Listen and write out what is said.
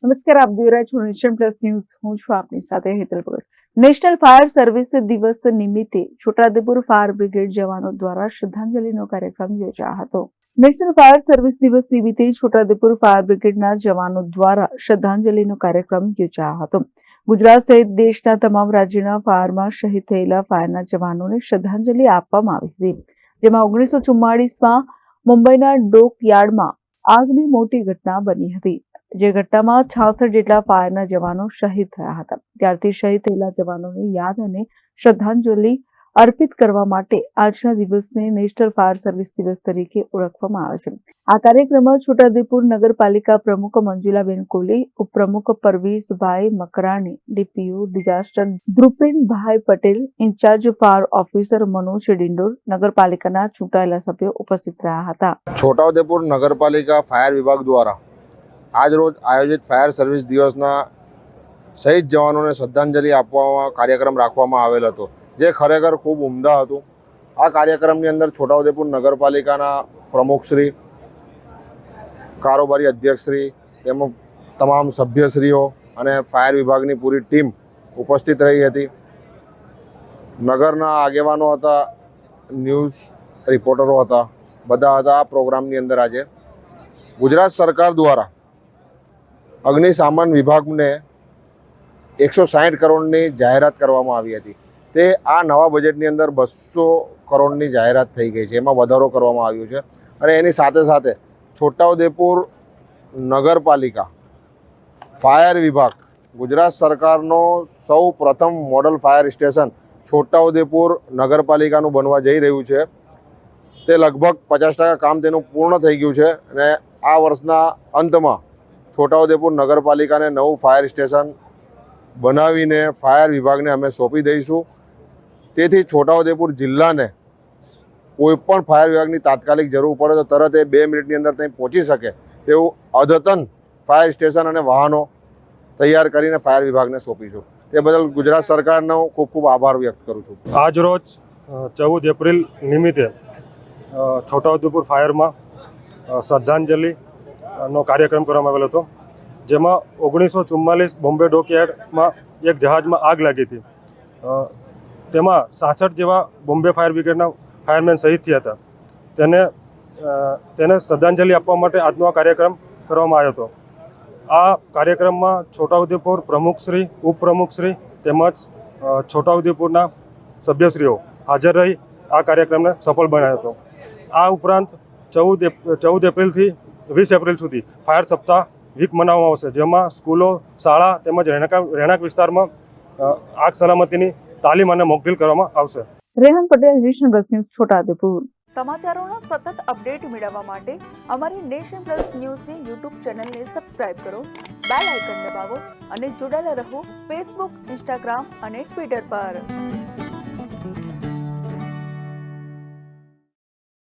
નમસ્કાર, આપ જોઈ રહ્યા છો નેશન પ્લસ ન્યૂઝ. હું છું આપની સાથે હેતલ ભગત. નેશનલ ફાયર સર્વિસ દિવસ નિમિત્તે છોટાઉદેપુર ફાયર બ્રિગેડ જવાનો દ્વારા શ્રદ્ધાંજલિનો કાર્યક્રમ યોજાયો હતો. નેશનલ ફાયર સર્વિસ દિવસ નિમિત્તે છોટાઉદેપુર ફાયર બ્રિગેડના જવાનો દ્વારા શ્રદ્ધાંજલિનો કાર્યક્રમ યોજાયો હતો. ગુજરાત સહિત દેશના તમામ રાજ્યોના ફાયરમાં શહીદ થયેલા ફાયરના જવાનોને શ્રદ્ધાંજલિ આપવામાં આવી હતી, જેમાં 1944માં મુંબઈના ડોકયાર્ડમાં આગની મોટી ઘટના બની હતી, જે ઘટનામાં 66 જેટલા ફાયરના જવાનો શહીદ થયા હતા. ત્યારથી શહીદ થયેલા જવાનોને યાદ અને શ્રદ્ધાંજલિ અર્પિત કરવા માટે આજના દિવસને નેશનલ ફાયર સર્વિસ દિવસ તરીકે ઓળખવામાં આવે છે. આ કાર્યક્રમમાં છોટાઉદેપુર નગરપાલિકા પ્રમુખ મંજુલાબેન કોહલી, ઉપપ્રમુખ Parvisbhai Makrani, DPO disaster Dhrupenbhai Patel, in-charge fire officer Manoj Dindor, નગરપાલિકાના ચૂંટાયેલા સભ્યો ઉપસ્થિત રહ્યા હતા. છોટાઉદેપુર નગરપાલિકા ફાયર વિભાગ દ્વારા આજરોજ આયોજિત ફાયર સર્વિસ દિવસના શહીદ જવાનોને શ્રદ્ધાંજલિ આપવામાં કાર્યક્રમ રાખવામાં આવેલ હતો, જે ખરેખર ખૂબ ઉમદા હતું. આ કાર્યક્રમની અંદર છોટાઉદેપુર નગરપાલિકાના પ્રમુખશ્રી, કારોબારી અધ્યક્ષશ્રી, તેમજ તમામ સભ્યશ્રીઓ અને ફાયર વિભાગની પૂરી ટીમ ઉપસ્થિત રહી હતી. નગરના આગેવાનો હતા, ન્યૂઝ રિપોર્ટરો હતા, બધા હતા. આ પ્રોગ્રામની અંદર આજે ગુજરાત સરકાર દ્વારા અગ્નિશામન વિભાગને 160 કરોડની જાહેરાત કરવામાં આવી હતી. તે આ નવા બજેટની અંદર 200 કરોડની જાહેરાત થઈ ગઈ છે, એમાં વધારો કરવામાં આવ્યો છે. અને એની સાથે સાથે છોટાઉદેપુર નગરપાલિકા ફાયર વિભાગ ગુજરાત સરકારનો સૌ પ્રથમ મોડલ ફાયર સ્ટેશન છોટાઉદેપુર નગરપાલિકાનું બનવા જઈ રહ્યું છે. તે લગભગ 50% કામ તેનું પૂર્ણ થઈ ગયું છે અને આ વર્ષના અંતમાં છોટાઉદેપુર નગરપાલિકાને નવું ફાયર સ્ટેશન બનાવીને ફાયર વિભાગને અમે સોંપી દઈશું. તેથી છોટાઉદેપુર જિલ્લાને કોઈપણ ફાયર વિભાગની તાત્કાલિક જરૂર પડે તો તરત એ 2 મિનિટની અંદર ત્યાં પહોંચી શકે તેવું અદ્યતન ફાયર સ્ટેશન અને વાહનો તૈયાર કરીને ફાયર વિભાગને સોંપીશું. તે બદલ ગુજરાત સરકારનો ખૂબ ખૂબ આભાર વ્યક્ત કરું છું. આજરોજ 14 એપ્રિલ નિમિત્તે છોટાઉદેપુર ફાયરમાં શ્રદ્ધાંજલિનો કાર્યક્રમ કરવામાં આવેલો હતો, જેમાં 1944 બોમ્બે ડોકયાર્ડમાં એક જહાજમાં આગ લાગી હતી. તેમાં 66 જેવા બોમ્બે ફાયર બ્રિગેડના ફાયરમેન શહીદ થયા હતા. તેને શ્રદ્ધાંજલિ આપવા માટે આજનો આ કાર્યક્રમ કરવામાં આવ્યો હતો. આ કાર્યક્રમમાં છોટાઉદેપુર પ્રમુખશ્રી, ઉપપ્રમુખશ્રી તેમજ છોટાઉદેપુરના સભ્યશ્રીઓ હાજર રહી આ કાર્યક્રમને સફળ બનાવ્યો હતો. આ ઉપરાંત 14 એપ્રિલથી 20 એપ્રિલ સુધી ફાયર સપ્તાહ વીક મનાવવામાં આવશે, જેમાં સ્કૂલો, શાળા તેમજ રહેણાંક વિસ્તારમાં આગ સલામતીની તાલીમ અને મોકડ્રીલ કરવામાં આવશે. Rehan Patel, nation plus news, Chhota Udepur. સમાચારોના સતત અપડેટ મેળવવા માટે અમારી નેશન પ્લસ ન્યૂઝની યુટ્યુબ ચેનલને સબસ્ક્રાઇબ કરો, બેલ આઇકન દબાવો અને જોડાયેલા રહો ફેસબુક, ઇન્સ્ટાગ્રામ અને ટ્વિટર પર.